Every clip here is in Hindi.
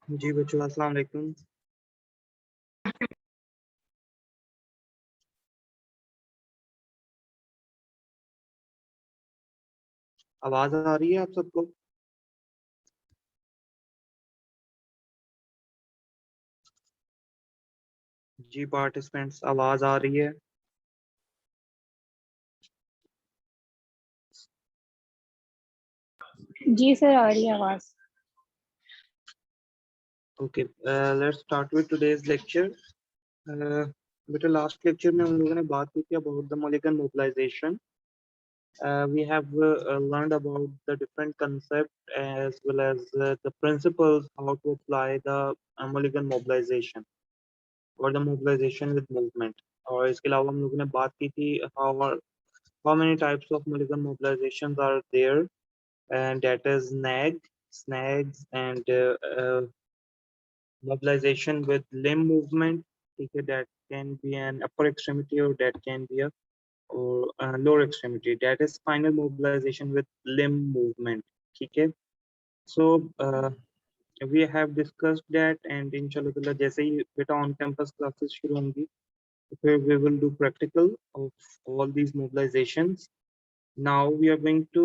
जी बच्चों, अस्सलाम वालेकुम। आवाज आ रही है आप सबको? जी पार्टिसिपेंट्स, आवाज आ रही है? जी सर, आ रही है आवाज। Okay, let's start with today's lecture. बेटा, लास्ट लेक्चर में हम लोगों ने बात की थी about the Mulligan mobilization. We have learned about the different concept as well as the principles how to apply the Mulligan mobilization or the mobilization with movement. और इसके अलावा हम लोगों ने बात की थी how many types of Mulligan mobilizations are there, and that is snags, and mobilization with limb movement. Okay, that can be an upper extremity or that can be a or lower extremity. That is final mobilization with limb movement. Okay, so we have discussed that, and inshallah ताला जैसे ही बेटा on campus classes शुरू होंगी तो फिर we will do practical of all these mobilizations. Now we are going to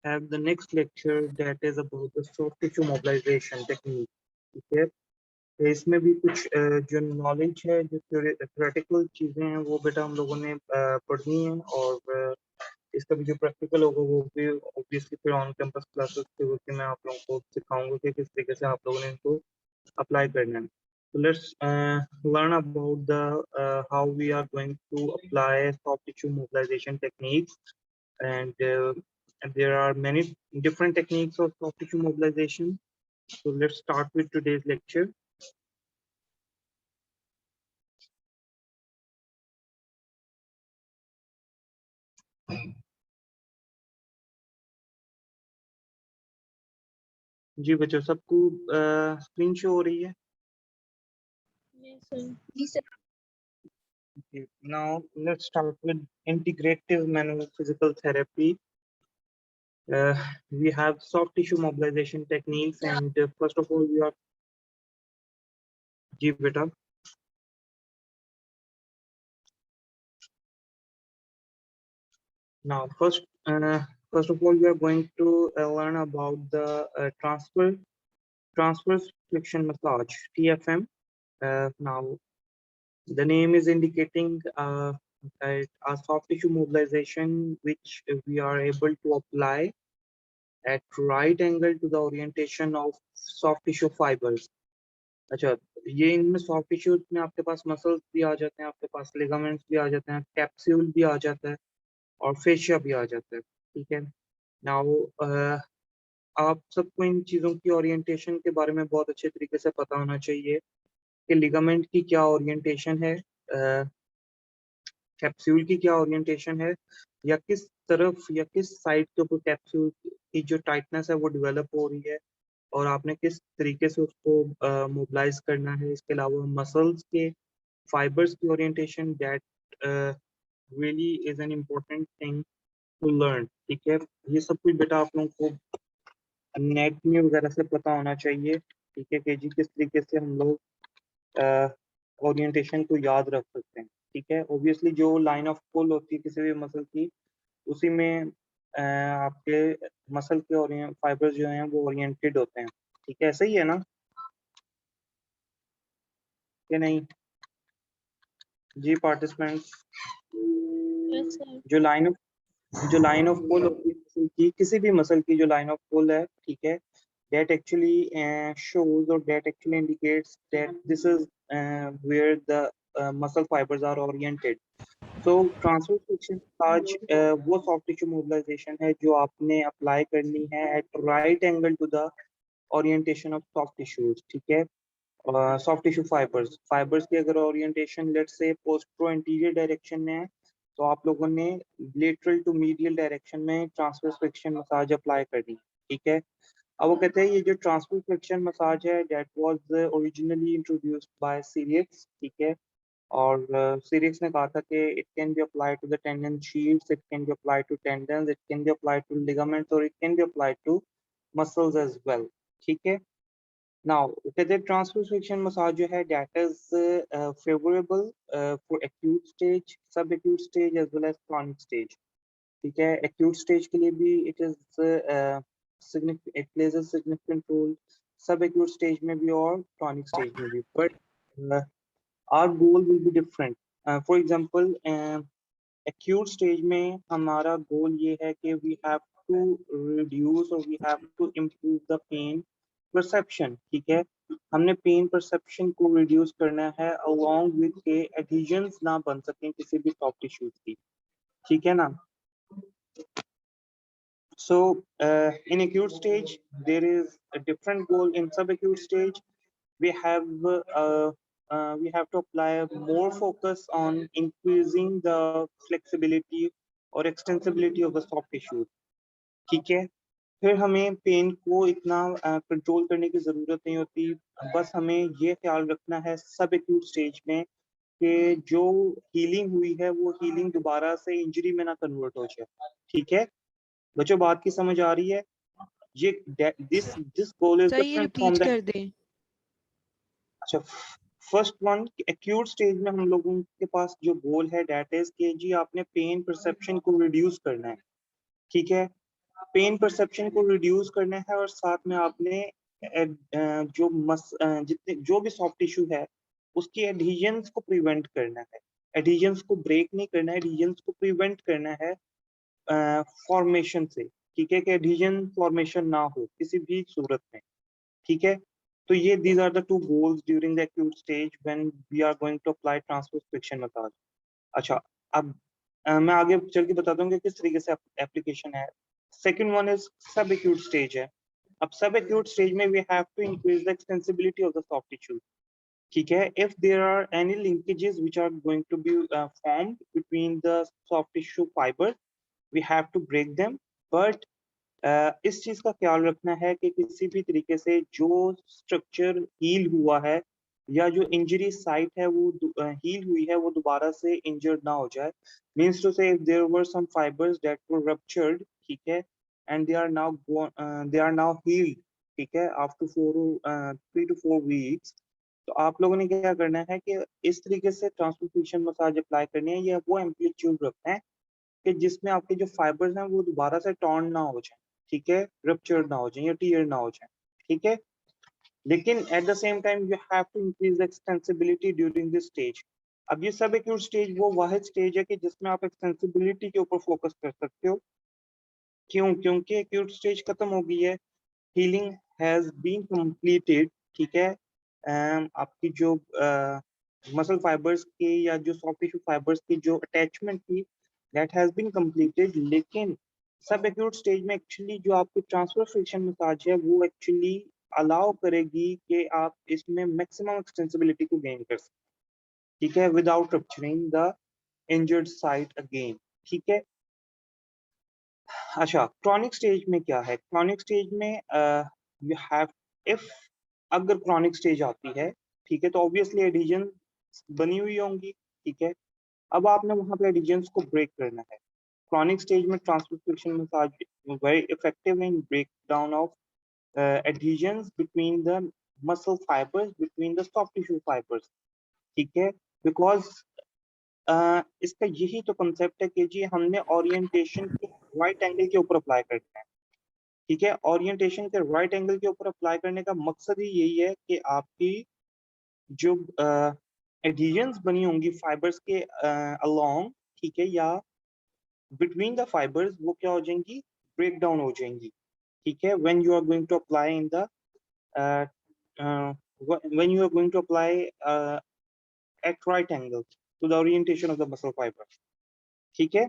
have the next lecture that is about the soft tissue mobilization technique. ठीक है, तो इसमें भी कुछ जो नॉलेज है, जो थ्योरेटिकल चीजें हैं वो बेटा हम लोगों ने पढ़नी है, और इसका भी जो प्रैक्टिकल होगा वो भी ऑब्वियसली फिर ऑन कैंपस क्लासेस के होके मैं आप लोगों को सिखाऊंगा कि किस तरीके से आप लोगों ने इनको अप्लाई करना है. So let's learn about the how we are going to apply soft tissue mobilization techniques, and there are many different techniques of soft tissue mobilization. So let's start with today's lecture. जी बच्चों, सबको स्क्रीन शो हो रही है? जी sir. Okay. Now let's start with integrative manual physical therapy. Uh, we have soft tissue mobilization techniques, and first of all we are जी बेटा. Now first of all we are going to learn about the transverse flexion massage, TFM. Now the name is indicating a soft tissue mobilization which we are able to apply at right angle to the orientation of soft tissue fibers. अच्छा, ये इनमें सॉफ्ट टिश्यूज में आपके पास मसल्स भी आ जाते हैं, आपके पास लिगामेंट्स भी आ जाते हैं, कैप्सूल भी आ जाता है, और फेशिया भी आ जाता है. ठीक है. नाउ आप सबको इन चीज़ों की ओरिएंटेशन के बारे में बहुत अच्छे तरीके से पता होना चाहिए कि लिगामेंट की क्या ओरिएंटेशन है, कैप्सूल की क्या ओरिएंटेशन है, या किस तरफ या किस साइड के ऊपर कैप्सूल की जो टाइटनेस है वो डेवलप हो रही है, और आपने किस तरीके से उसको मोबिलाइज करना है. इसके अलावा मसल्स के फाइबर्स की orientation, that really is an important thing to learn. ठीक है, ये सब कुछ बेटा आप लोगों को नेट में वगैरह से पता होना चाहिए. ठीक है, कि जी किस तरीके से हम लोग ओरिएंटेशन को याद रख सकते हैं. ठीक है, ऑब्वियसली जो लाइन ऑफ पुल होती है किसी भी मसल की, उसी में आपके मसल के फाइबर्स जो हैं वो ओरिएंटेड होते हैं. ठीक है, ऐसा ही है ना कि नहीं जी पार्टिसिपेंट्स? जो लाइन ऑफ पुल होती है मसल की, किसी भी मसल की जो लाइन ऑफ पुल है, ठीक है, that actually shows or that actually indicates that this is where the muscle fibers are oriented. So transverse flexion massage वो soft tissue mobilization है जो आपने अप्लाई करनी है at right angle to the orientation of soft tissues. ठीक है, सॉफ्ट टिश्यू फाइबर्स की अगर orientation let's say postero anterior direction में है, तो आप लोगों ने लेटरल टू मीडियल डायरेक्शन में ट्रांसवर्स फ्लेक्शन मसाज अप्लाई करनी है. ठीक है, अब वो कहते हैं ये जो ट्रांसवर्स फ्लेक्शन मसाज है that was originally introduced by Cyriax. ठीक है, और सीरियक्स ने कहा था कि it can be applied to the tendon sheaths, it can be applied to tendons, it can be applied to ligaments, और it can be applied to muscles as well. ठीक है। नाउ कहते हैं ट्रांसवर्स फ्रिक्शन मसाज जो है that is favourable for acute stage, sub acute stage as well as chronic stage. ठीक है, एक्यूट स्टेज के लिए भी it is it plays a significant role, sub acute stage में भी और क्रॉनिक स्टेज में भी, but our goal will be different. For example acute stage में हमारा गोल ये है कि वी हैव टू रिड्यूस और we have to improve the pain perception. ठीक है, हमने पेन परसेप्शन को रिड्यूस करना है अलोंग विद के एडहेजन्स ना बन सकें किसी भी सॉफ्ट टिश्यूज की। ठीक है ना। So in acute stage there is a different goal. In subacute stage we have to apply more focus on increasing the flexibility or extensibility of the soft tissue। ठीक है, फिर हमें पेन को इतना कंट्रोल करने की जरूरत नहीं होती, बस हमें ये ख्याल रखना है सब एक्यूट स्टेज में कि जो हीलिंग हुई है वो हीलिंग दोबारा से इंजरी में ना कन्वर्ट हो जाए। ठीक है बच्चों, बात की समझ आ रही है? ये दिस गोल इज सर ये डिफरेंट फ्रॉम रिपीट द। कर दें। अच्छा, फर्स्ट वन एक्यूट स्टेज में हम लोगों के पास जो गोल है दैट इज कि जी आपने पेन परसेप्शन को रिड्यूस करना है। ठीक है, पेन परसेप्शन को रिड्यूस करना है और साथ में आपने जितने जो भी सॉफ्ट टिश्यू है उसकी एडहेजन्स को प्रिवेंट करना है। एडहेजन्स को ब्रेक नहीं करना है, एडहेजन्स को प्रिवेंट करना है फॉर्मेशन से। ठीक है, कि एडहेजन फॉर्मेशन ना हो किसी भी सूरत में। ठीक है, तो ये these are the two goals during the acute stage when we are going to apply transverse friction massage। अच्छा, अब मैं आगे चल के बताता हूँ कि किस तरीके से एप्लीकेशन है। Second one is sub acute stage है। अब सब एक्यूट स्टेज में we have to increase the extensibility of the soft tissue. ठीक है, if there are any linkages which are going to be formed between the soft tissue fibre we have to break them, but इस चीज का ख्याल रखना है कि किसी भी तरीके से जो स्ट्रक्चर हील हुआ है या जो इंजरी साइट है वो हील हुई है वो दोबारा से इंजर्ड ना हो जाए। Means to say if there were some fibres that were ruptured, ठीक है, and they are now healed, ठीक है, आफ्टर 3 to 4 वीक्स, तो आप लोगों ने क्या करना है कि इस तरीके से ट्रांसफिक्शन मसाज अप्लाई करनी है या वो एम्पलीट्यूड रखना है कि जिसमें आपके जो फाइबर्स हैं वो दोबारा से टॉर्न ना हो जाए। ठीक है, रप्चर ना हो जाए या टीयर ना हो जाए। ठीक है, लेकिन at the same time you have to increase the extensibility during this stage. अब ये सब एक्यूट स्टेज वो वाहिद स्टेज है कि जिसमें आप एक्सटेंसिबिलिटी के ऊपर फोकस कर सकते हो। क्यों? क्योंकि एक्यूट स्टेज खत्म हो गई है, हीलिंग हैज बीन कंप्लीटेड। ठीक है, आपकी जो मसल फाइबर्स की या जो सॉफ्ट टिश्यू फाइबर्स की जो अटैचमेंट थी दैट हैज बीन कंप्लीटेड, लेकिन सब एक्यूट स्टेज में एक्चुअली जो आपकी ट्रांसफर फ्रिक्शन मसाज है वो एक्चुअली अलाउ करेगी कि आप इसमें मैक्सिमम एक्सटेंसिबिलिटी को गेन कर सकें। ठीक है, without rupturing the injured site again. ठीक है, अच्छा, क्रॉनिक स्टेज में क्या है? क्रॉनिक स्टेज में यू हैव, इफ अगर क्रॉनिक स्टेज आती है, ठीक है, तो ऑब्वियसली एडिशन बनी हुई होंगी। ठीक है, अब आपने वहां पे एडिशंस को ब्रेक करना है। क्रॉनिक स्टेज में trans friction massage very effective in break down of adhesions between the muscle fibers, between the soft tissue fibers। ठीक है, बिकॉज इसका यही तो कंसेप्ट है कि जी हमने ओरिएंटेशन के राइट एंगल के ऊपर अप्लाई करना है। ठीक है, ओरिएंटेशन के राइट एंगल के ऊपर अप्लाई करने का मकसद ही यही है कि आपकी जो एडहेजन्स बनी होंगी फाइबर्स के अलोंग, ठीक है, या बिटवीन द फाइबर्स, वो क्या हो जाएंगी? ब्रेक डाउन हो जाएंगी। ठीक है, when you are going to apply in the when you are going to apply at right angle to the orientation of the muscle fiber। ठीक है,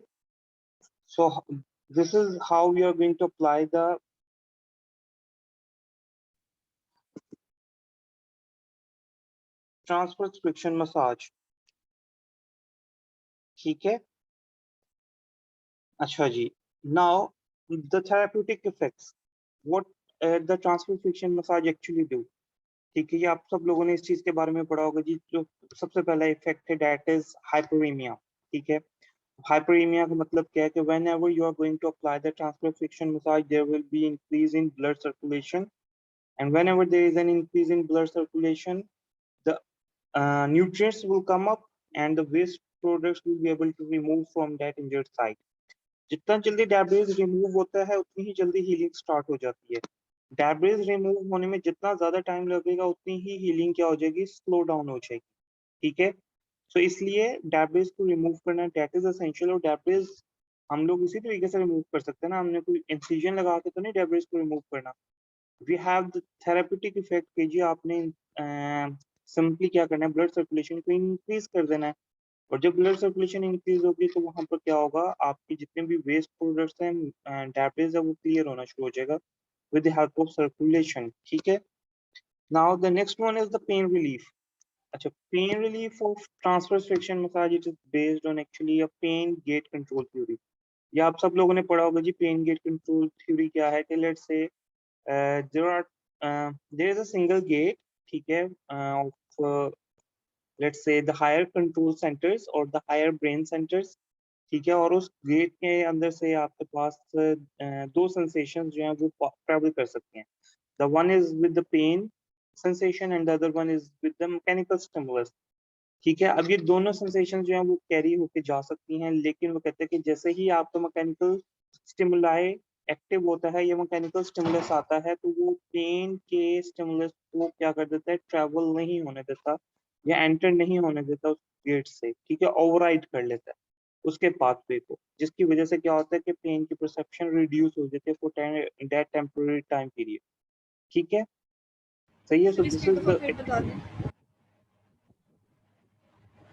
so this is how we are going to apply the transverse friction massage। ठीक है, अच्छा जी, now the therapeutic effects, what the transverse friction massage actually do। ठीक है, ये आप सब लोगों ने इस चीज के बारे में पढ़ा होगा जी। जो सबसे पहला इफेक्ट है दैट इज हाइपरेमिया। ठीक है, हाइपरेमिया का मतलब क्या है कि whenever you are going to apply the transverse friction massage there will be increase in blood circulation and whenever there is an increase in blood circulation, the nutrients will come up and the waste products will be able to remove from that injured site. जितना जल्दी डैब्रीज रिमूव होता है उतनी ही जल्दी हीलिंग स्टार्ट हो जाती है। डैब्रीज रिमूव होने में जितना ज्यादा टाइम लगेगा उतनी ही हीलिंग क्या हो जाएगी, स्लो डाउन हो जाएगी। ठीक है, सो इसलिए डैब्रीज को रिमूव करना दैट इज एसेंशियल। और डैब्रीज हम लोग इसी तरीके से रिमूव कर सकते हैं ना, हमने कोई इंसिजन लगा के तो नहीं डैब्रीज को रिमूव करना। We have the therapeutic effect के जी आपने सिंपली क्या करना है, ब्लड सर्कुलेशन को इंक्रीज कर देना है। और जब ब्लड सर्कुलेशन इंक्रीज होगी तो वहां पर क्या होगा, आपके जितने भी वेस्ट प्रोडक्ट्स हैं, डैब्रीज है, वो क्लियर होना शुरू हो जाएगा with the help of circulation. ठीक है, now the next one is the pain relief. अच्छा, pain relief of transverse friction massage, it is based on actually a pain gate control theory. ये आप सब लोगों ने पढ़ा होगा जी, पेन गेट कंट्रोल थ्योरी क्या है कि let's say there is a single gate, ठीक है, of let's say the higher control centers or the higher brain centers, ठीक है, और उस गेट के अंदर से आपके पास दो सेंसेशन जो हैं वो ट्रैवल कर सकते हैं। The one is with the pain sensation and the other one is with the mechanical stimulus। ठीक है, अब ये दोनों सेंसेशन जो हैं वो कैरी होके जा सकती हैं, लेकिन वो कहते हैं कि जैसे ही आपका मैकेनिकल स्टिमुलाई एक्टिव होता है या मैकेनिकल स्टिमुलस आता है तो वो पेन के स्टिमुलस को क्या कर देता है, ट्रैवल नहीं होने देता या एंटर नहीं होने देता उस गेट से। ठीक है, ओवरराइड कर लेता है उसके पाथवे को, जिसकी वजह से क्या होता है कि पेन की परसेप्शन रिड्यूस हो जाती है for that temporary time period. ठीक है, सही है। सो सर दिस इसके इज ऊपर द फिर बता दें।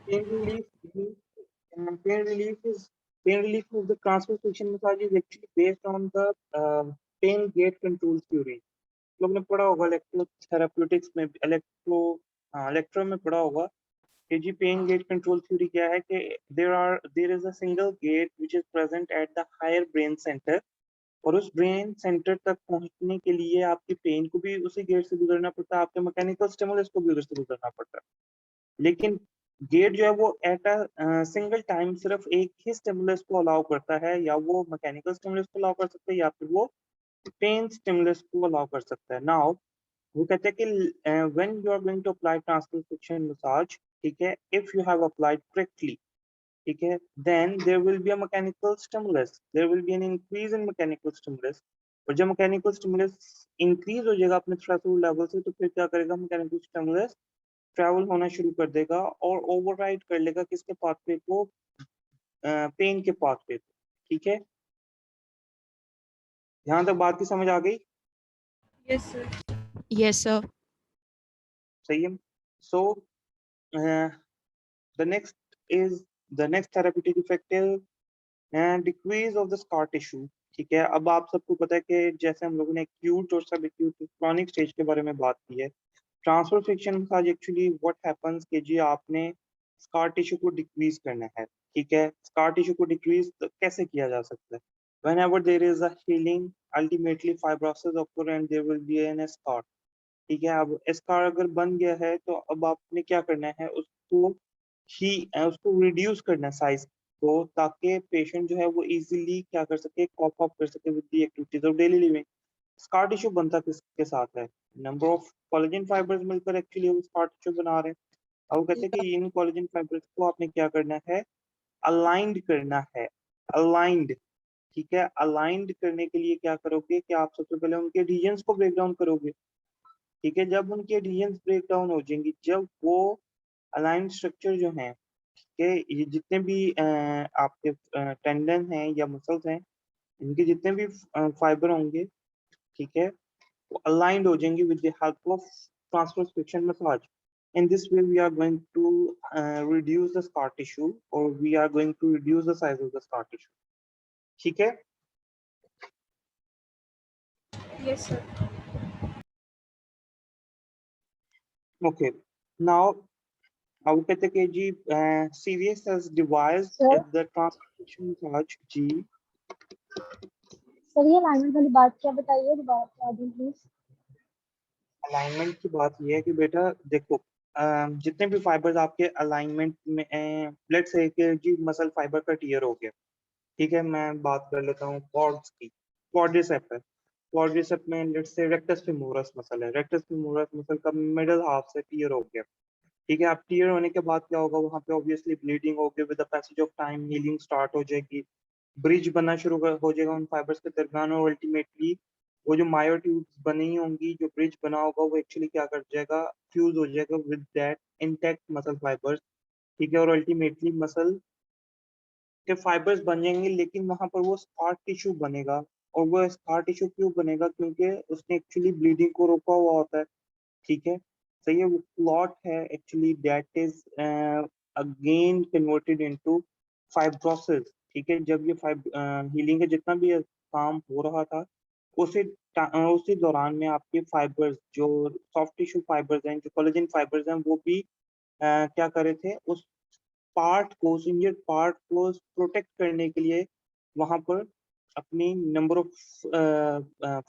pain relief. Pain relief is pain relief of the transverse friction massage is actually based on the pain gate control theory। लोग ने पढ़ा होगा इलेक्ट्रोथेराप्यूटिक्स में, इलेक्ट्रो में पढ़ा होगा कि जी पेन गेट कंट्रोल थ्योरी क्या है कि there is a single gate which is present at the higher brain centre, और उस ब्रेन सेंटर तक पहुंचने के लिए आपकी पेन को भी उसी गेट से गुजरना पड़ता है, आपके मैकेनिकल स्टिमुलस को भी उधर से गुजरना पड़ता है। लेकिन गेट जो है वो एट अ सिंगल टाइम सिर्फ एक ही स्टिमुलस को अलाउ करता है, या वो मैकेनिकल स्टिमुलस को अलाउ कर सकता है या फिर वो पेन स्टिमुलस को अलाउ कर सकता है। नाउ वो कहते हैं कि when you are going to apply transverse friction massage, ठीक है, if you have applied correctly, ठीक है, then there will be a mechanical stimulus, there will be an increase in mechanical stimulus. और जब मैकेनिकल स्टिमुलस इंक्रीज हो जाएगा अपने थ्रेशोल्ड लेवल से, तो फिर क्या करेगा, मैकेनिकल स्टिमुलस ट्रैवल होना शुरू कर देगा और ओवरराइड कर लेगा किसके पाथवे को, पेन के पाथवे को। ठीक है, यहाँ तक बात की समझ आ गई? Yes sir. Yes, sir. सही है। So the next is the next therapeutic effect is decrease of the scar tissue. ठीक है, अब आप सबको पता है कि जैसे हम लोगों ने एक्यूट और सब एक्यूट क्रॉनिक स्टेज के बारे में बात की है, transfer friction massage actually what happens कि जी आपने स्कार टिश्यू को डिक्रीज करना है। ठीक है, स्कार टिश्यू को डिक्रीज कैसे किया जा सकता है, whenever there is a healing ultimately fibrosis occur and there will be an scar। ठीक है, अब स्कार अगर बन गया है तो अब आपने क्या करना है, उसको रिड्यूस करना साइज को, ताकि पेशेंट जो है वो इजीली क्या कर सके, कॉप अप कर सके with the activities of daily living. Scar tissue बनता किसके साथ है, नंबर ऑफ कोलेजन फाइबर्स मिलकर एक्चुअली वो स्कार टिश्यू बना रहे हैं। अब वो कहते हैं कि इन कोलेजन फाइबर्स को आपने क्या करना है, अलाइंड करना है, अलाइंड। ठीक है, अलाइंड करने के लिए क्या करोगे कि आप सबसे पहले उनके रीजन्स को ब्रेक डाउन करोगे। ठीक है, जब उनके रीजन्स ब्रेक डाउन हो जाएंगी, जब वो अलाइंड स्ट्रक्चर जो हैं, ठीक है, ये जितने भी आपके टेंडन हैं या मसल्स हैं, इनके जितने भी फाइबर होंगे, ठीक है, वो अलाइंड हो जाएंगे with the help of transverse friction massage. In this way, we are going to reduce the scar tissue, or we are going to reduce the size of the scar tissue। ठीक है, यस सर। okay। Now, अब कहते हैं कि जी CVS has devised Sir? the transformation massage जी। सर ये अलाइनमेंट वाली बात क्या बताइए, दोबारा बता दें प्लीज। अलाइनमेंट की बात ये है कि बेटा देखो, जितने भी फाइबर्स आपके अलाइनमेंट में, लेट्स से कि जी मसल फाइबर का टीयर हो गया, ठीक है, मैं बात कर लेता हूँ कॉर्ड्स की, क्वाड्रिसेप है, क्वाड्रिसेप में let's say rectus femoris muscle है, रेक्टस फेमोरस मसल का मिडल हाफ से टीयर हो गया, ठीक है। अब टीयर होने के बाद क्या होगा, वहां पे ऑब्वियसली ब्लीडिंग होगी, with the passage of time healing start हो जाएगी, ब्रिज बनना शुरू हो जाएगा उन फाइबर्स के दरमियान, और अल्टीमेटली वो जो मायोट्यूब्स बनी होंगी, जो ब्रिज बना होगा, वो एक्चुअली क्या कर जाएगा, फ्यूज हो जाएगा with that intact muscle fibres, ठीक है। और अल्टीमेटली मसल के फाइबर्स बन जाएंगे, लेकिन वहां पर वो स्कार टिश्यू बनेगा। और वो स्कार टिश्यू क्यों बनेगा, क्योंकि उसने एक्चुअली ब्लीडिंग को रोका हुआ होता है, ठीक है। सही है, वो क्लॉट है actually, that is again converted into fibrosis, ठीक है। जब ये हीलिंग का जितना भी काम हो रहा था, उसी उसी दौरान में आपके फाइबर्स, जो सॉफ्ट टिश्यू फाइबर्स हैं, जो कोलेजन फाइबर्स हैं, वो भी क्या कर रहे थे, उस पार्ट को, उस इंजर्ड पार्ट को प्रोटेक्ट करने के लिए वहां पर अपनी नंबर ऑफ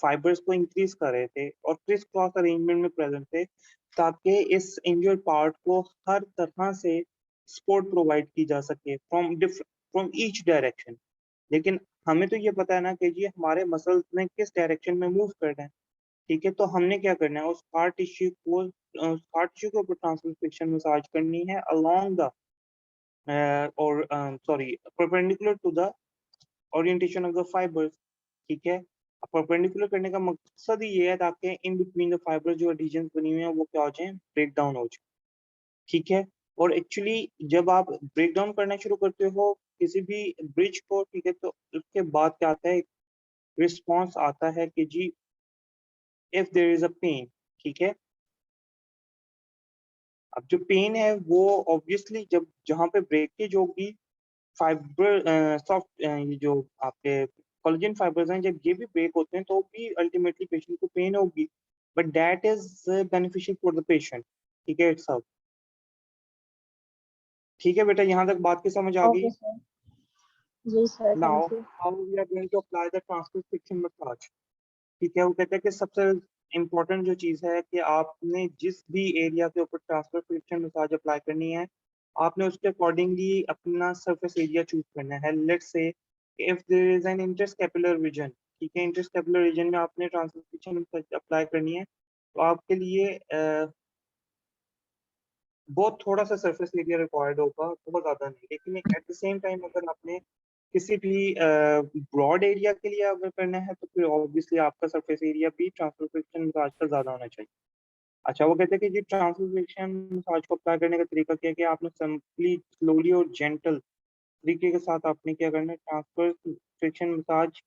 फाइबर्स को इंक्रीज कर रहे थे, और क्रिस क्रॉस अरेंजमेंट में प्रेजेंट थे, ताकि इस इंजर्ड पार्ट को हर तरह से सपोर्ट प्रोवाइड की जा सके फ्रॉम ईच डायरेक्शन। लेकिन हमें तो ये पता है ना कि जी हमारे मसल्स ने किस डायरेक्शन में मूव करना है, ठीक है। तो हमने क्या करना है, उस स्कार टिश्यू के ऊपर ट्रांसवर्स फ्रिक्शन मसाज करनी है अलोंग द और sorry perpendicular to the orientation of the fibres, ठीक है। परपेंडिकुलर करने का मकसद ही ये है ताकि इन बिटवीन द फाइबर्स जो एडिशंस बनी हुई हैं वो क्या हो जाए, ब्रेक डाउन हो जाए, ठीक है। और एक्चुअली जब आप ब्रेक डाउन करना शुरू करते हो किसी भी ब्रिज को, ठीक है, तो उसके बाद क्या आता है, रिस्पॉन्स आता है कि जी if there is a pain, ठीक है। अब जो पेन है वो ऑब्वियसली जब जहाँ पे ब्रेकेज होगी, फाइबर सॉफ्ट ये जो आपके कोलेजन फाइबर्स हैं, जब ये भी ब्रेक होते हैं तो भी अल्टीमेटली पेशेंट को पेन होगी, but that is beneficial for the patient, ठीक है, इट्स सब। ठीक है बेटा, यहाँ तक बात की समझ आ गई। Okay, sir. जी sir, now thank you. How we are going to apply the transfer friction massage, ठीक है। वो कहते हैं कि सबसे इम्पोर्टेंट जो चीज़ है कि आपने जिस भी एरिया के ऊपर ट्रांसफर फ्रिक्शन मसाज अप्लाई करनी है, आपने उसके अकॉर्डिंगली अपना सरफेस एरिया चूज करना है। Let's say if there is an interscapular region, ठीक है, इंटरस्कैपुलर रीजन में आपने ट्रांसफर फ्रिक्शन मसाज अप्लाई करनी है, तो आपके लिए बहुत थोड़ा सा सरफेस एरिया रिक्वायर्ड होगा, बहुत ज़्यादा नहीं। लेकिन एट द सेम टाइम अगर आपने किसी भी ब्रॉड एरिया के लिए अगर करना है, तो फिर ऑब्वियसली आपका सरफेस एरिया भी ट्रांसफर फ्रिक्शन मसाज का ज़्यादा होना चाहिए। अच्छा, वो कहते हैं कि जी ट्रांसफर फ्रिक्शन मसाज को अप्लाई करने का तरीका क्या है, कि आपने सिंपली स्लोली और जेंटल तरीके के साथ आपने क्या करना है, ट्रांसफर फ्रिक्शन मसाज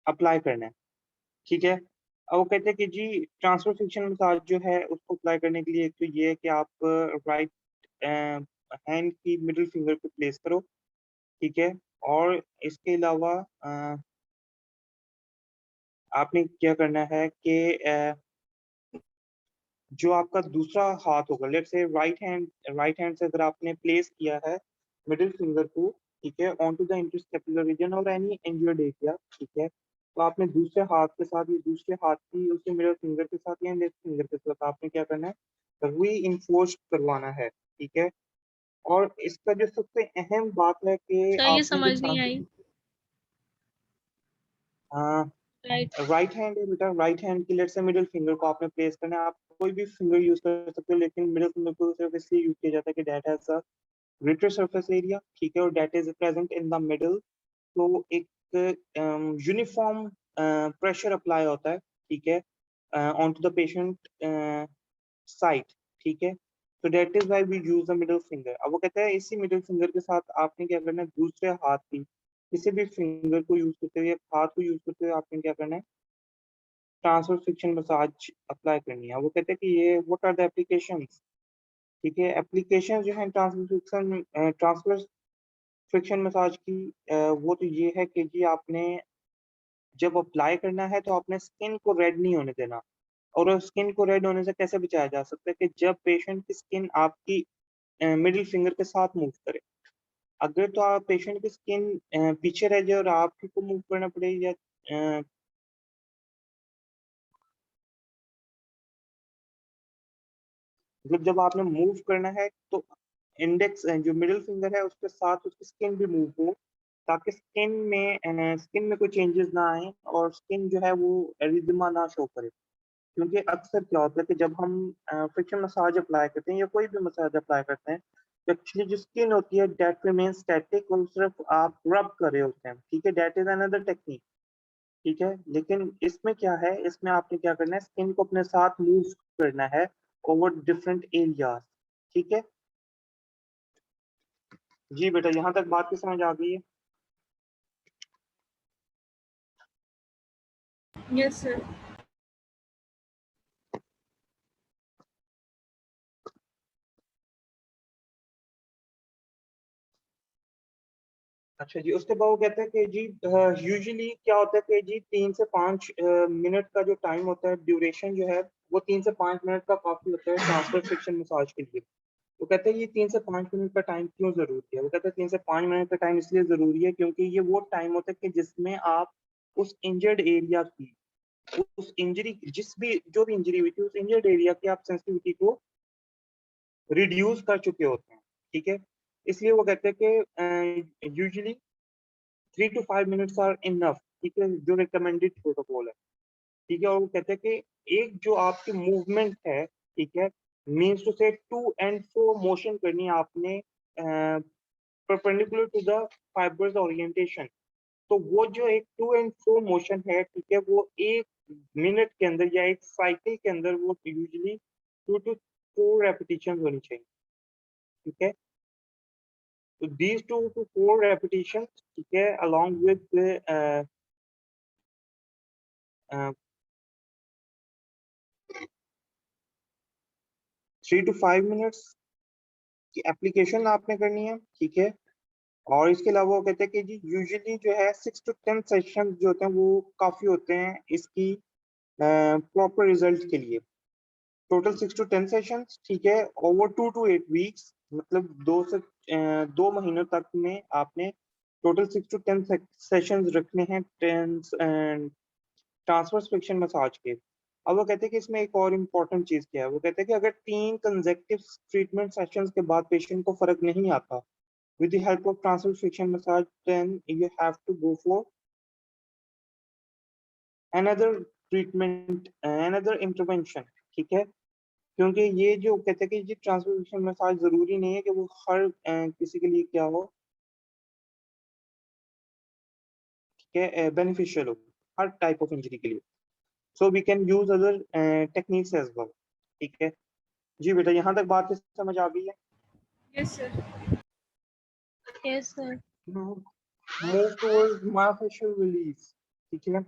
अप्लाई करना है, ठीक है। अब वो कहते हैं कि जी ट्रांसफर फ्रिक्शन मसाज जो है उसको अप्लाई करने के लिए एक तो ये है कि आप राइट हैंड की मिडिल फिंगर पे प्लेस करो, ठीक है। और इसके अलावा आपने क्या करना है कि जो आपका दूसरा हाथ होगा, लेट्स से राइट हैंड से अगर आपने प्लेस किया है मिडिल फिंगर को, ठीक है, on to the interscapular region और एनी इंजर्ड एरिया, ठीक है, तो आपने दूसरे हाथ के साथ, ये दूसरे हाथ की उसी मिडिल फिंगर के साथ या इंडेक्स फिंगर के साथ आपने क्या करना है, री इन्फोर्स करवाना है, ठीक है। और इसका जो सबसे अहम बात है कि सर ये आपने जो समझ नहीं आई। Transfer, right. राइट हैंड है बेटा, राइट हैंड की लेट से मिडिल फिंगर को आपने प्लेस करना है। आप कोई भी फिंगर यूज कर सकते हो, लेकिन मिडिल फिंगर को सिर्फ इसलिए यूज किया जाता है कि that has a greater surface area, ठीक है, और that is present in the middle. तो एक यूनिफॉर्म प्रेशर अप्लाई होता है, ठीक है, on to the patient side, ठीक है। तो that is why we use the middle finger. अब वो कहते हैं इसी मिडिल फिंगर के साथ आपने क्या करना है, दूसरे हाथ की किसी भी फिंगर को यूज करते हुए या हाथ को यूज करते हुए आपने क्या करना है, ट्रांसफर फ्रिक्शन मसाज अप्लाई करनी है। वो कहते हैं कि ये व्हाट आर द एप्लीकेशंस, ठीक है। एप्लीकेशन जो है ट्रांसफर फ्रिक्शन मसाज की, वो तो ये है कि जी आपने जब अप्लाई करना है तो आपने स्किन को रेड नहीं होने देना। और स्किन को रेड होने से कैसे बचाया जा सकता है, कि जब पेशेंट की स्किन आपकी मिडिल फिंगर के साथ मूव करे। अगर तो आप पेशेंट की स्किन पीछे रह जाए और आपको को मूव करना पड़े, या मतलब जब आपने मूव करना है तो इंडेक्स जो मिडिल फिंगर है उसके साथ उसकी स्किन भी मूव हो, ताकि स्किन में कोई चेंजेस ना आए और स्किन जो है वो एरिथ्मा ना शो करे। क्योंकि अक्सर क्या होता है कि जब हम फ्रिक्शन मसाज अप्लाई करते हैं या कोई भी मसाज अप्लाई करते हैं, तो एक्चुअली जो स्किन होती है दैट रिमेन स्टैटिक और सिर्फ आप रब कर रहे होते हैं, ठीक है, दैट इज अनदर टेक्निक, ठीक है। लेकिन इसमें क्या है, इसमें आपने क्या करना है, स्किन को अपने साथ मूव करना है ओवर डिफरेंट एरियाज, ठीक है। जी बेटा, यहाँ तक बात की समझ आ गई है? Yes, sir. अच्छा जी, उसके बाद वो कहते हैं कि जी यूजुअली क्या होता है कि जी 3 से 5 मिनट का जो टाइम होता है, ड्यूरेशन जो है वो 3 से 5 मिनट का काफी होता है ट्रांसफर फ्रिक्शन मसाज के लिए। वो कहते हैं ये 3 से 5 मिनट का टाइम क्यों जरूरी है? वो कहते हैं 3 से 5 मिनट का टाइम इसलिए जरूरी है क्योंकि ये वो टाइम होता है कि जिसमें आप उस इंजर्ड एरिया की, उस इंजरी, जिस भी जो भी इंजरी हुई थी उस इंजर्ड एरिया की आप सेंसिटिविटी को रिड्यूस कर चुके होते हैं, ठीक है। इसलिए वो कहते हैं कि usually 3 to 5 minutes are enough, ठीक है, जो रिकमेंडेड प्रोटोकॉल है, ठीक है। और वो कहते हैं कि एक जो आपकी मूवमेंट है, ठीक है, means to say to and fro motion करनी है आपने perpendicular to the fibres orientation. तो वो जो एक टू एंड फ्रो मोशन है, ठीक है, वो 1 मिनट के अंदर या एक साइकिल के अंदर वो यूजुअली 2 to 4 रेपिटेशन होनी चाहिए, ठीक है। तो these 2 to 4 repetitions, ठीक है, along with the 3 to 5 minutes की एप्लीकेशन आपने करनी है, ठीक है। और इसके अलावा वो कहते हैं कि जी यूजुअली जो है 6 to 10 सेशन जो होते हैं वो काफी होते हैं इसकी प्रॉपर रिजल्ट के लिए। टोटल 6 to 10 सेशंस, ठीक है, ओवर 2 to 8 वीक्स, मतलब 2 महीनों तक में आपने टोटल 6 to 10 सेशंस रखने हैं ट्रांसवर्स फ्रिक्शन मसाज के। अब वो कहते हैं कि इसमें एक और इम्पोर्टेंट चीज क्या है, वो कहते हैं कि अगर 3 कंसेक्टिव ट्रीटमेंट सेशंस के बाद पेशेंट को फर्क नहीं आता with the help of transverse friction massage, then you have to go for another treatment, another intervention, ठीक है। क्योंकि ये जो कहते हैं कि ये ट्रांसवर्स फ्रिक्शन मसाज जरूरी नहीं है कि वो हर किसी के लिए क्या हो, ठीक है, बेनिफिशियल हो हर टाइप ऑफ इंजरी के लिए। So we can use other techniques as well, ठीक है। जी बेटा, यहाँ तक बात समझ आ गई है? Yes, sir. Yes, sir. Now move towards myofascial release, ठीक है।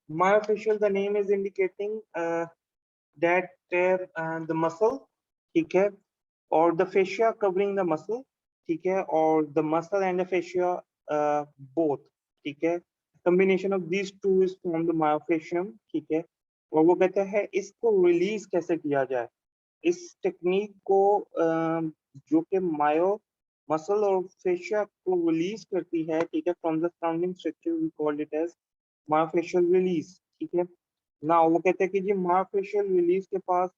Myofascial, the name is indicating that the muscle, ठीक है, और the fascia covering the muscle, ठीक है, और the muscle and the fascia both, ठीक है, combination of these two is formed the myofascium, ठीक है। और वो कहते हैं इसको रिलीज कैसे किया जाए, इस टेक्निक को जो कि मायो मसल और फेशिया को रिलीज करती है, ठीक है, from the surrounding structure, we called it as myofascial release, ठीक है ना। वो कहते हैं कि जी मायोफेशियल रिलीज के पास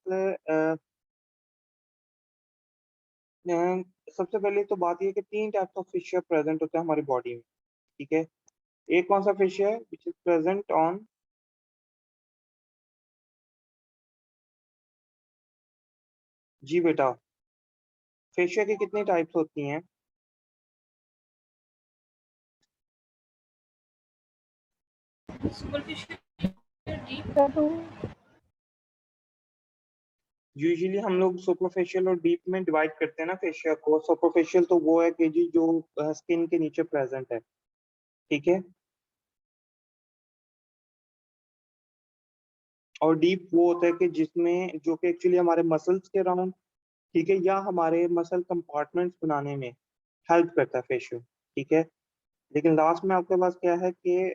सबसे पहले तो बात ये है कि 3 टाइप्स ऑफ फेशिया प्रेजेंट होते हैं हमारी बॉडी में, ठीक है। एक कौन सा फेशिया है, विच इज प्रेजेंट ऑन, जी बेटा, फेशिया की कितनी टाइप्स होती हैं? Superficial, deep. Sir, two. Usually हम लोग सुपरफिशियल और डीप में डिवाइड करते हैं ना फेशिया को। सुपरफिशियल तो वो है कि जी जो स्किन के नीचे प्रेजेंट है, ठीक है, और डीप वो होता है कि जिसमें जो कि एक्चुअली हमारे मसल्स के अराउंड, ठीक है, या हमारे मसल कंपार्टमेंट्स बनाने में हेल्प करता है फेशियल, ठीक है। लेकिन लास्ट में आपके पास क्या है कि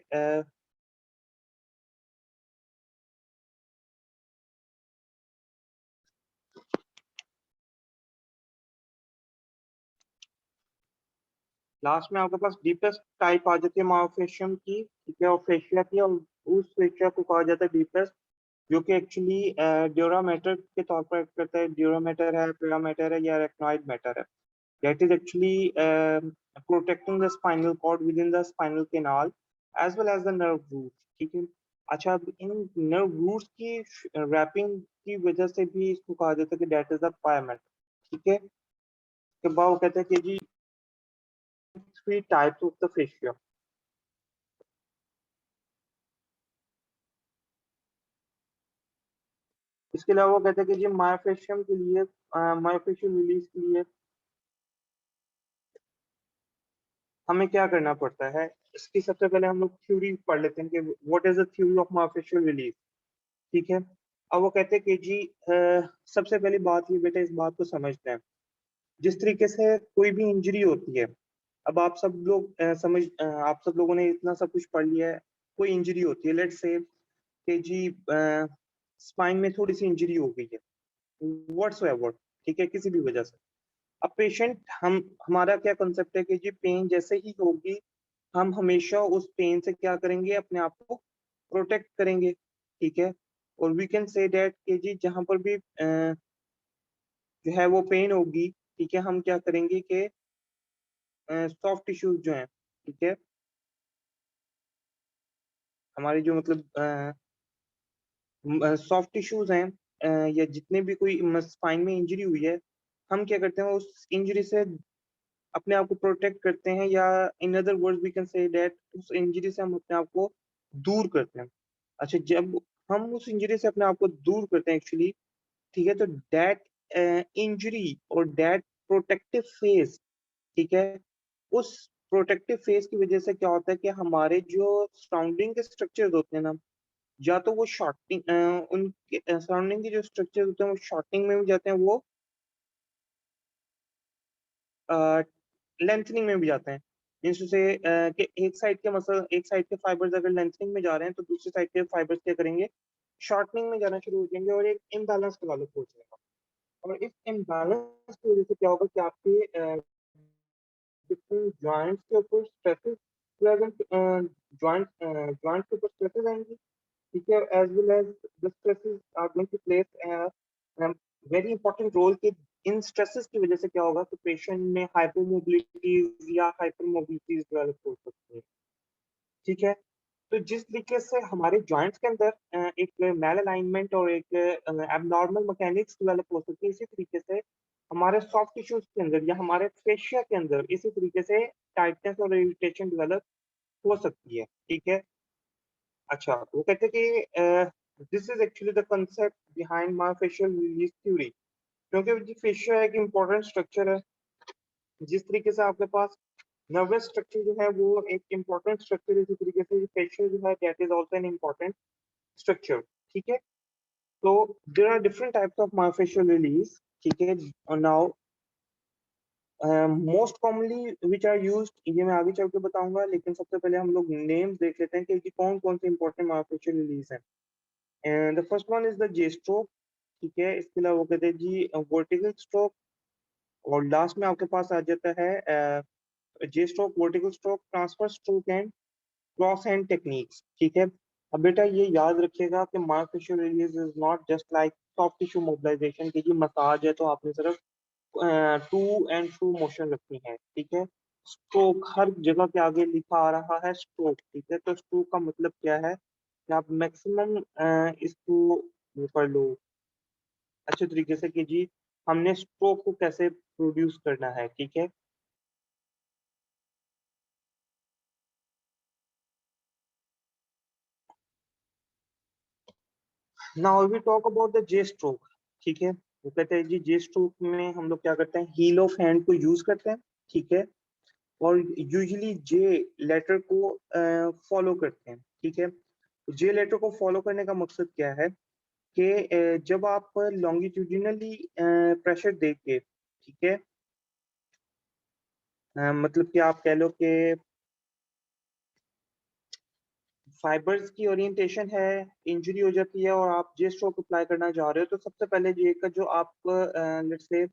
लास्ट में आपके पास डीपेस्ट टाइप आ जाती है मायोफेशियम की, ठीक है, और फेशिया की, और उस फेशिया को कहा जाता है डीपेस्ट, जो कि एक्चुअली ड्यूरा मैटर के तौर पर एक्ट करता है। ड्यूरा मैटर है, प्यूरा मैटर है या एरेक्नॉइड मैटर है, that is actually protecting the spinal cord within the spinal canal as well as the nerve roots, ठीक है। अच्छा, अब इन nerve roots की wrapping की वजह से भी इसको कहा जाता है कि that is the pyramid, ठीक है। के बाद वो कहते हैं कि जी 3 types of the fascia। इसके अलावा वो कहते हैं कि जी मायोफेशियम के लिए मायोफेशियल रिलीज के लिए हमें क्या करना पड़ता है। इसकी सबसे पहले हम लोग थ्योरी पढ़ लेते हैं कि what is the theory of myofascial release, ठीक है। अब वो कहते हैं कि जी सबसे पहली बात ये बेटा इस बात को समझते हैं, जिस तरीके से कोई भी इंजरी होती है। अब आप सब लोग आप सब लोगों ने इतना सब कुछ पढ़ लिया है। कोई इंजरी होती है, लेट्स से कि जी स्पाइन में थोड़ी सी इंजरी हो गई है, व्हाट्सएवर, ठीक है, किसी भी वजह से। अब पेशेंट हमारा क्या कंसेप्ट है कि जी पेन जैसे ही होगी हम हमेशा उस पेन से क्या करेंगे, अपने आप को प्रोटेक्ट करेंगे, ठीक है। और वी कैन से दैट कि जी जहां पर भी जो है वो पेन होगी, ठीक है, हम क्या करेंगे कि सॉफ्ट टिश्यूज जो हैं, ठीक है, हमारी जो मतलब सॉफ्ट टिश्यूज हैं या जितने भी कोई स्पाइन में इंजरी हुई है, हम क्या करते हैं उस इंजरी से अपने आप को प्रोटेक्ट करते हैं, या in other words we can say that उस इंजरी से हम अपने आप को दूर करते हैं। अच्छा, जब हम उस इंजरी से अपने आप को दूर करते हैं एक्चुअली, ठीक है, तो दैट इंजरी और दैट प्रोटेक्टिव फेस, ठीक है, उस प्रोटेक्टिव फेस की वजह से क्या होता है कि हमारे जो सराउंडिंग के स्ट्रक्चर्स होते हैं ना, या तो वो शॉर्टिंग उनके सराउंडिंग के जो स्ट्रक्चर्स होते हैं वो शॉर्टिंग में भी जाते हैं, वो लेंथनिंग में भी जाते हैं। मीन्स टू से कि एक साइड के फाइबर्स अगर लेंथनिंग में जा रहे हैं तो दूसरी साइड के फाइबर्स क्या करेंगे, शॉर्टनिंग में जाना शुरू हो जाएंगे और एक इम्बैलेंस डेवलप हो जाएगा। और इस इम्बैलेंस की वजह से क्या होगा कि आपके डिफरेंट जॉइंट्स के ऊपर स्ट्रेसेस प्रेजेंट, जॉइंट्स के ऊपर स्ट्रेसेस आएंगी, ठीक है, as well as the stresses are going to place very important role कि इन स्ट्रेसेस की वजह से क्या होगा कि पेशेंट में हाइपोमोबिलिटीज या हाइपरमोबिलिटीज डेवलप हो सकती है, ठीक है। तो जिस तरीके से हमारे जॉइंट्स के अंदर एक मैल अलाइनमेंट और एक एबनॉर्मल मैकेनिक्स डेवलप हो सकती है, इसी तरीके से हमारे सॉफ्ट टिश्यूज के अंदर या हमारे फेशिया के अंदर इसी तरीके से टाइटनेस और इरिटेशन डेवलप हो सकती है, ठीक है। अच्छा, वो कहते हैं कि this is actually the concept behind myofascial release theory, क्योंकि जी फेशिया एक इम्पोर्टेंट स्ट्रक्चर है। जिस तरीके से आपके पास नर्वस स्ट्रक्चर जो है वो एक इम्पोर्टेंट स्ट्रक्चर है, इसी तरीके से फेशियल जो है that is also an important structure, ठीक है। तो there are different types of myofascial release, ठीक है। और now most commonly which are used, ये मैं आगे चल के बताऊंगा, लेकिन सबसे पहले हम लोग नेम्स देख लेते हैं कि कौन कौन से इंपॉर्टेंट मायोफेशियल रिलीज हैं। And the first one is the J stroke, ठीक है। इसके अलावा वो कहते हैं जी वर्टिकल स्ट्रोक, और लास्ट में आपके पास आ जाता है J stroke, vertical stroke, transfer stroke and cross hand techniques, ठीक है। अब बेटा ये याद रखिएगा कि myofascial release is not just like soft tissue mobilization की जी मसाज है तो आपने सिर्फ टू एंड फ्रू मोशन रखनी है, ठीक है। स्ट्रोक हर जगह के आगे लिखा आ रहा है स्ट्रोक, ठीक है। तो स्ट्रोक का मतलब क्या है कि आप मैक्सिमम इसको वो कर लो अच्छे तरीके से कि जी हमने स्ट्रोक को कैसे प्रोड्यूस करना है, ठीक है। Now we talk about the J stroke, ठीक है। वो कहते हैं जी जे स्ट्रोक में हम लोग क्या करते हैं, हील ऑफ हैंड को यूज करते हैं, ठीक है। और यूजुअली जे लेटर को फॉलो करते हैं, ठीक है। जे लेटर को फॉलो करने का मकसद क्या है कि जब आप लॉन्गिट्यूडिनली प्रेशर देके, ठीक है, मतलब कि आप कह लो कि फाइबर्स की ओरिएंटेशन है, इंजरी हो जाती है और आप जे स्ट्रोक अप्लाई करना चाह रहे हो, तो सबसे पहले जे का जो आप let's say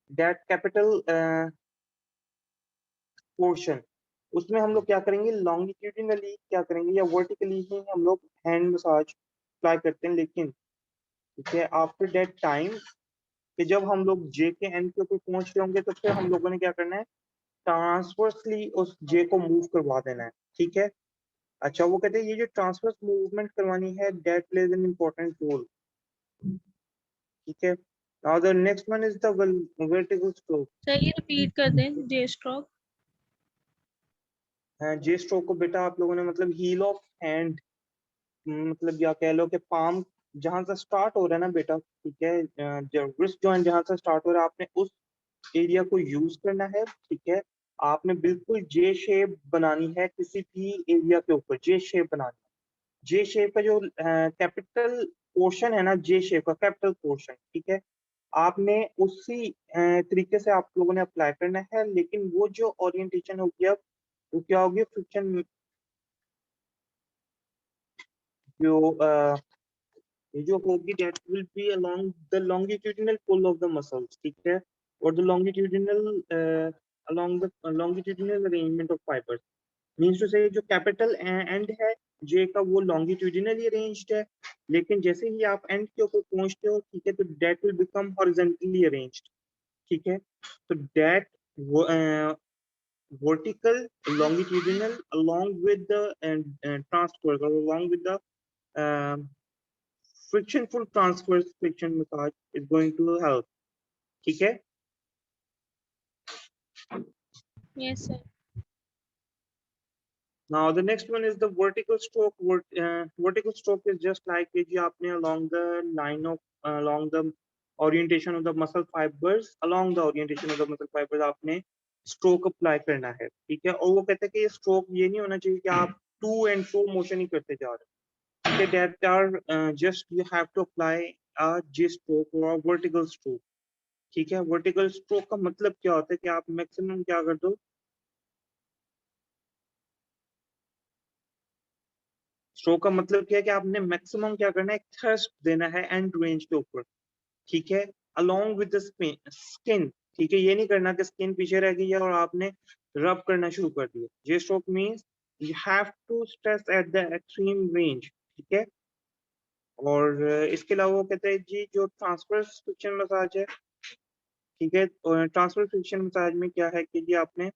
that capital portion, उसमें हम लोग क्या करेंगे, लॉन्गिट्यूडिनली क्या करेंगे या वर्टिकली ही हम लोग हैंड मसाज अप्लाई करते हैं, लेकिन ठीक है आफ्टर दैट टाइम कि जब हम लोग जे के एंड के ऊपर पहुंच रहे होंगे तो फिर हम लोगों ने क्या करना है, ट्रांसवर्सली उस जे को मूव करवा देना है, ठीक है। अच्छा, वो कहते हैं ये जो ट्रांसवर्स मूवमेंट करवानी है, that plays an important role, ठीक है। Now the next one is the vertical stroke. Sir ये रिपीट कर दें, जे स्ट्रोक। जे स्ट्रोक को बेटा आप लोगों ने मतलब हील ऑफ हैंड, मतलब या कह लो कि पाम जहां से स्टार्ट हो रहा है ना बेटा, ठीक है, रिस्ट जॉइंट जहां से स्टार्ट हो रहा है, आपने उस एरिया को यूज करना है, ठीक है। आपने बिल्कुल जे शेप बनानी है, किसी भी एरिया के ऊपर जे शेप बनानी है। जे शेप का जो कैपिटल पोर्शन है ना, जे शेप का कैपिटल पोर्शन, ठीक है, आपने उसी तरीके से आप लोगों ने अप्लाई करना है, लेकिन वो जो ओरिएंटेशन होगी अब वो क्या होगी, फ्रिक्शन जो ये जो होगी that will be along the longitudinal pull of the muscles, ठीक है, और the longitudinal along the longitudinal arrangement of fibers, means to say जो कैपिटल एंड है जे का वो longitudinally arranged है, लेकिन जैसे ही आप एंड के ऊपर पहुंचते हो, ठीक है, तो that will become horizontally arranged, ठीक है। तो that vertical longitudinal along with the transverse or along with the um, frictionful transverse friction massage is going to help, ठीक है। Yes sir. Now the next one is the vertical stroke. Vertical stroke is just like कि जी आपने along the line of along the orientation of the muscle fibers, along the orientation of the muscle fibers आपने stroke apply करना है, ठीक है। और वो कहते हैं कि ये stroke ये नहीं होना चाहिए कि आप to and fro motion ही करते जा रहे हैं, कि that are just you have to apply a J stroke or a vertical stroke, ठीक है। वर्टिकल स्ट्रोक का मतलब क्या होता है कि आप मैक्सिमम क्या कर दो, स्ट्रोक का मतलब क्या है कि आपने मैक्सिमम क्या करना है, थ्रस्ट देना है एंड रेंज के ऊपर, ठीक है, अलोंग विद द स्किन, ठीक है। ये नहीं करना कि स्किन पीछे रह गई है और आपने रब करना शुरू कर दिया। J stroke means you have to stress at the extreme range, ठीक है। और इसके अलावा वो कहते हैं जी जो ट्रांसवर्स फ्रिक्शन मसाज है, ठीक है, ट्रांसवर्स फ्रिक्शन मसाज में क्या है कि जी आपने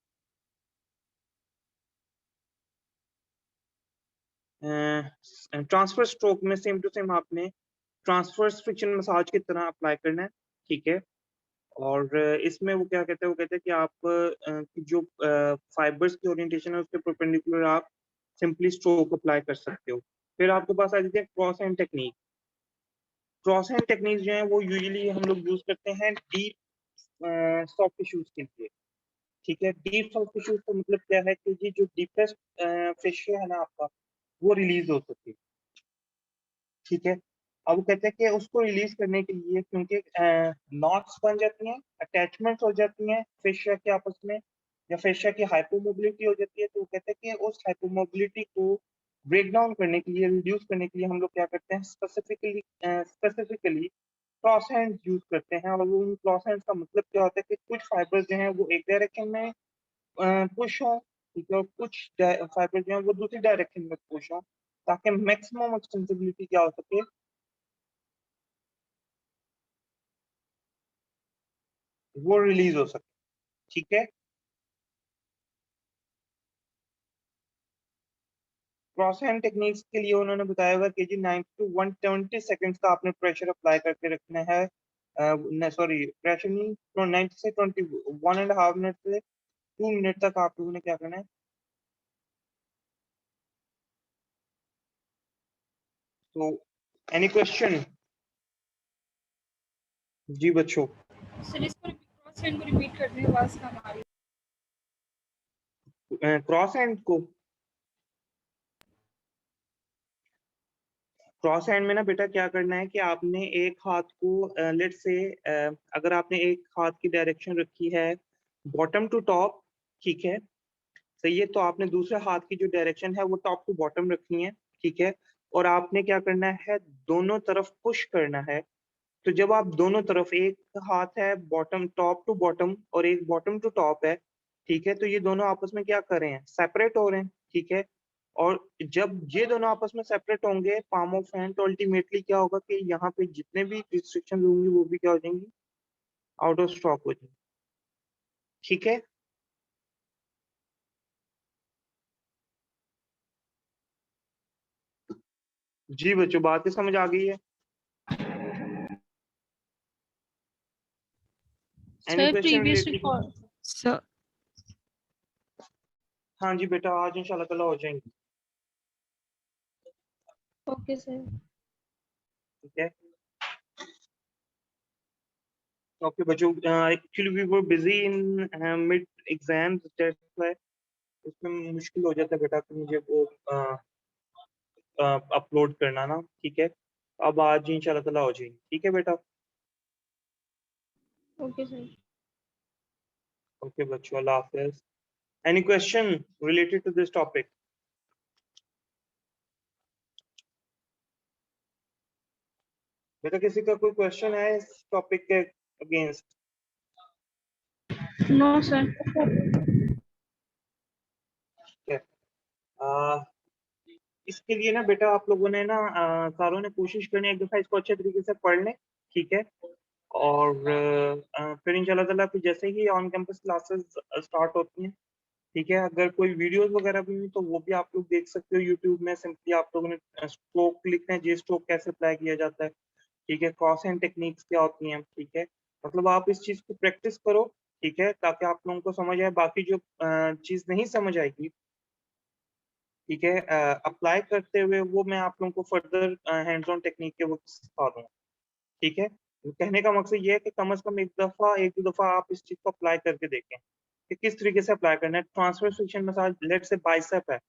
ट्रांसफर स्ट्रोक में सेम टू सेम आपने ट्रांसफर फ्रिक्शन मसाज की तरह अप्लाई करना है, ठीक है। और इसमें वो क्या कहते हैं, वो कहते हैं कि आप जो फाइबर्स की ओरिएंटेशन है उसके परपेंडिकुलर आप सिंपली स्ट्रोक अप्लाई कर सकते हो। फिर आपके पास आ जाती है cross hand technique. Cross hand technique जो है वो यूजुअली हम लोग यूज करते हैं डीप सॉफ्ट टिश्यूज के लिए, ठीक है। डीप सॉफ्ट टिश्यूज का मतलब क्या है कि जी जो डीपेस्ट फिशिया है ना आपका, वो रिलीज हो सकती है, ठीक है। अब वो कहते हैं कि उसको रिलीज करने के लिए क्योंकि नॉट्स बन जाती हैं, अटैचमेंट्स हो जाती हैं फेशिया के आपस में, या फेशिया की हाइपोमोबिलिटी हो जाती है, तो वो कहते हैं कि उस हाइपोमोबिलिटी को ब्रेक डाउन करने के लिए, रिड्यूस करने के लिए हम लोग क्या करते हैं, स्पेसिफिकली क्रॉस हैंड यूज करते हैं। और उन क्रॉस हैंड का मतलब क्या होता है कि कुछ फाइबर्स जो हैं वो एक डायरेक्शन में पुश हो, ठीक है, और कुछ फाइबर जो है वो दूसरी डायरेक्शन में पुश हो, ताकि मैक्सिमम एक्सटेंसिबिलिटी क्या हो सके, वो रिलीज हो सके, ठीक है। क्रॉस हैंड टेक्निक्स के लिए उन्होंने बताया हुआ कि जी 90 to 120 सेकंड्स का आपने प्रेशर अप्लाई करके रखना है, सॉरी प्रेशर नहीं, तो 90 से 20 1.5 मिनट से 2 मिनट तक आप लोगों ने क्या करना है। तो एनी क्वेश्चन जी बच्चों। सर इसको क्रॉस हैंड को रिपीट कर दें, आवाज कम आ रही क्रॉस हैंड को, क्रॉस हैंड में ना बेटा क्या करना है कि आपने एक हाथ को लेट से अगर आपने एक हाथ की डायरेक्शन रखी है बॉटम टू टॉप, ठीक है, सही है, तो आपने दूसरे हाथ की जो डायरेक्शन है वो टॉप टू बॉटम रखनी है, ठीक है। और आपने क्या करना है, दोनों तरफ पुश करना है। तो जब आप दोनों तरफ, एक हाथ है बॉटम टॉप टू बॉटम और एक बॉटम टू टॉप है, ठीक है, तो ये दोनों आपस में क्या कर रहे हैं, सेपरेट हो रहे हैं, ठीक है। और जब ये दोनों आपस में सेपरेट होंगे पाम ऑफ हैंड, तो अल्टीमेटली क्या होगा कि यहाँ पे जितने भी रिस्ट्रिक्शन होंगी वो भी क्या हो जाएंगी, आउट ऑफ स्टॉक हो जाए, ठीक है। जी बच्चों, बात ही समझ आ गई है? Any sir question previous related? Record sir हाँ जी बेटा, आज इंशाल्लाह ताला हो जाएंगे, ओके सर ठीक है। ओके बच्चों, actually we were busy in mid exams, that's why इसमें मुश्किल हो जाता है बेटा कि मुझे वो अपलोड करना ना, ठीक है। अब आज इंशाल्लाह ताला हो जाएंगे, ठीक है बेटा। ओके सर ओके बच्चों, अल्लाह हाफिज। Any question related to this topic? बेटा किसी का कोई क्वेश्चन है इस टॉपिक के अगेंस्ट? नो सर इसके लिए ना बेटा आप लोगों ने ना सारों ने कोशिश करनी है, एक दफा इसको अच्छे तरीके से पढ़ लें, ठीक है। और फिर इंशाल्लाह ताला फिर जैसे ही ऑन कैंपस क्लासेस स्टार्ट होती हैं, ठीक है, अगर कोई वीडियोस वगैरह भी हुई तो वो भी आप लोग देख सकते हो यूट्यूब में। सिंपली आप लोगों ने स्ट्रोक लिखना है, जे स्ट्रोक कैसे अप्लाई किया जाता है, ठीक है, क्रॉस एंड टेक्निक्स क्या होती हैं, ठीक है। मतलब आप इस चीज को प्रैक्टिस करो, ठीक है, ताकि आप लोगों को समझ आए। बाकी जो चीज नहीं समझ आएगी, ठीक है, अप्लाई करते हुए वो मैं आप लोगों को फर्दर हैंड्स ऑन टेक्निक के वो सिखा दूंगा, ठीक है। तो कहने का मकसद ये है कि कम से कम एक दो दफा आप इस चीज को अप्लाई करके देखें कि किस तरीके से अप्लाई करना है। ट्रांसफर फ्रिक्शन मसाज, लेट से बाइसेप है,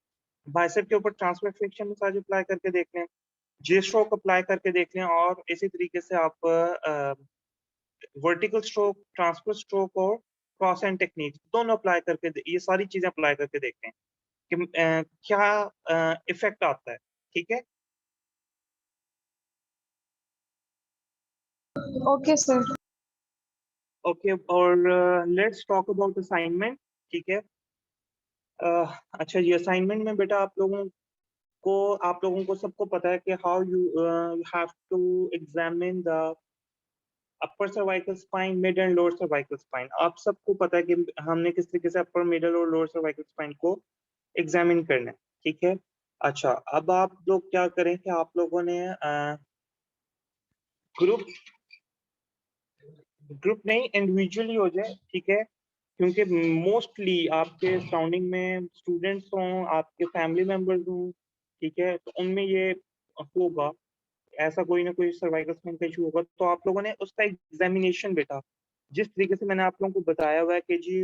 बाइसेप के ऊपर ट्रांसफर फ्रिक्शन मसाज अप्लाई करके देख लें, जे स्ट्रोक अप्लाई करके देख लें, और इसी तरीके से आप वर्टिकल स्ट्रोक, ट्रांसफर स्ट्रोक और क्रॉस एंड टेक्निक दोनों अप्लाई करके ये सारी चीजें अप्लाई करके देखें कि क्या इफेक्ट आता है, ठीक है। ओके सर ओके, और लेट्स टॉक अबाउट असाइनमेंट, ठीक है। अच्छा जी, असाइनमेंट में बेटा आप लोगों को सबको पता है कि how you have to examine the upper cervical spine, mid and lower cervical spine. आप सबको पता है कि हमने किस तरीके से अपर, मिडल और लोअर सर्वाइकल स्पाइन को एग्जामिन करना है, ठीक है। अच्छा, अब आप लोग क्या करें कि आप लोगों ने ग्रुप ग्रुप नहीं, इंडिविजुअली हो जाए, ठीक है, क्योंकि मोस्टली आपके सराउंडिंग में स्टूडेंट्स हों, आपके फैमिली मेंबर्स हों, ठीक है, तो उनमें ये होगा, ऐसा कोई ना कोई सर्वाइकल स्पाइन का इशू होगा, तो आप लोगों ने उसका एग्जामिनेशन बेटा जिस तरीके से मैंने आप लोगों को बताया हुआ है कि जी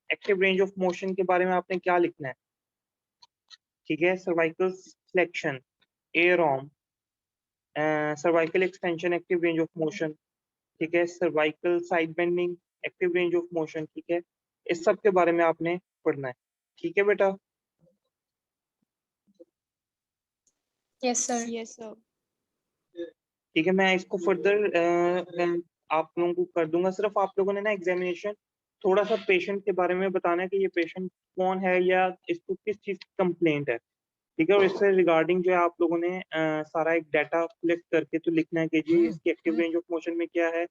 एक्टिव रेंज ऑफ मोशन के बारे में आपने क्या लिखना है, ठीक है, cervical flexion, air arm, cervical extension, active range of motion, ठीक है, cervical side bending, active range of motion, ठीक है, इस सब के बारे में आपने पढ़ना है, ठीक है बेटा। यस सर यस सर ठीक है, मैं इसको फर्दर आप लोगों को कर दूंगा। सिर्फ आप लोगों ने ना एग्जामिनेशन थोड़ा सा पेशेंट के बारे में बताना है कि ये पेशेंट कौन है या इसको किस चीज की कंप्लेंट है, ठीक है। और इससे रिगार्डिंग जो है आप लोगों ने सारा एक डाटा कलेक्ट करके तो लिखना है कि जी इसकी एक्टिव रेंज ऑफ मोशन में क्या है,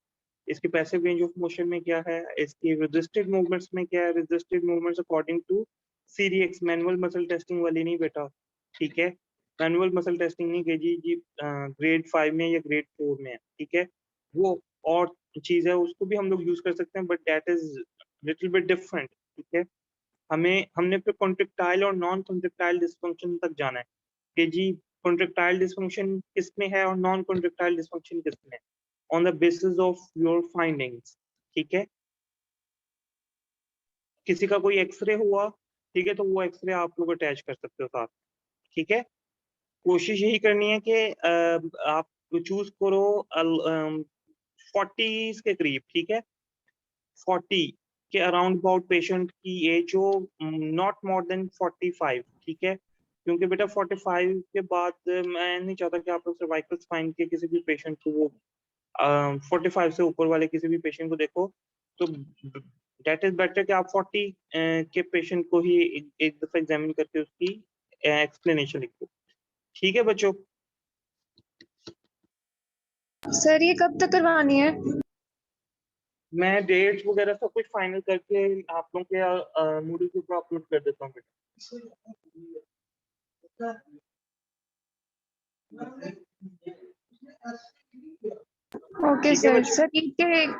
इसकी पैसिव रेंज ऑफ मोशन में क्या है, इसकी रेजिस्टेड मूवमेंट्स में क्या है, resisted movements according to Cyriax, manual muscle testing वाली नहीं बेटा, ठीक है। मैनुअल मसल टेस्टिंग नहीं कि जी ग्रेड 5 में या ग्रेड 4 में है, ठीक है, वो और चीज है, उसको भी हम लोग यूज कर सकते हैं, but that is little bit different, ठीक है। हमने फिर कॉन्ट्रेक्टाइल और नॉन कॉन्ट्रेक्टाइल डिस्फंक्शन तक जाना है कि जी कॉन्ट्रेक्टाइल डिस्फंक्शन किस में है और नॉन कॉन्ट्रेक्टाइल डिस्फंक्शन किस में है, on the basis of your findings, ठीक है। किसी का कोई एक्सरे हुआ, ठीक है, तो वो एक्सरे आप लोग अटैच कर सकते हो साथ, ठीक है। कोशिश यही करनी है कि आप चूज करो 40 के करीब, ठीक है, 40 के अराउंड अबाउट पेशेंट की एज हो, नॉट मोर देन 45, ठीक है। क्योंकि बेटा 45 के बाद मैं नहीं चाहता कि आप लोग सर्वाइकल स्पाइन के किसी भी पेशेंट को वो 45 से ऊपर वाले किसी भी पेशेंट को देखो, तो डेट इज बेटर कि आप 40 के पेशेंट को ही एक दफा एग्जामिन करके उसकी एक्सप्लेनेशन लिखो, ठीक है बच्चों। सर ये कब तक करवानी है मैं डेट्स वगैरह सब कुछ फाइनल करके आप लोगों के मूडी के ऊपर अपलोड कर देता हूँ बेटा। ओके ठीक है सर। बच्चों। सर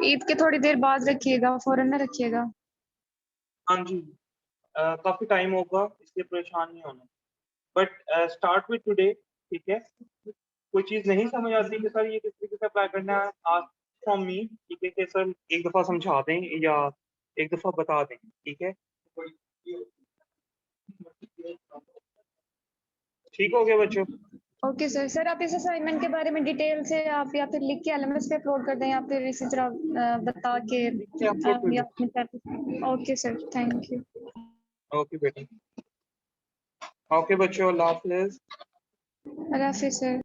ईद के थोड़ी देर बाद रखिएगा, फौरन ना रखिएगा। हाँ जी, काफी टाइम होगा इसलिए परेशान नहीं होना, बट स्टार्ट विद टुडे। ठीक है, कोई चीज नहीं समझ आती कि सर ये किस तरीके से अप्लाई करना है, आज फ्रॉम मी, ठीक है, कि सर एक दफा समझा दें या एक दफा बता दें, ठीक है। ठीक हो गया बच्चों। Okay sir. सर आप इस असाइनमेंट के बारे में डिटेल से आप या फिर लिख के एलएमएस पे अपलोड कर दें या फिर इसी तरह बता के अपलोड कर या दो। अपने okay sir, thank you. Okay बेटा, ओके बच्चों, अल्लाह हाफिज़। अल्लाह हाफिज़ सर।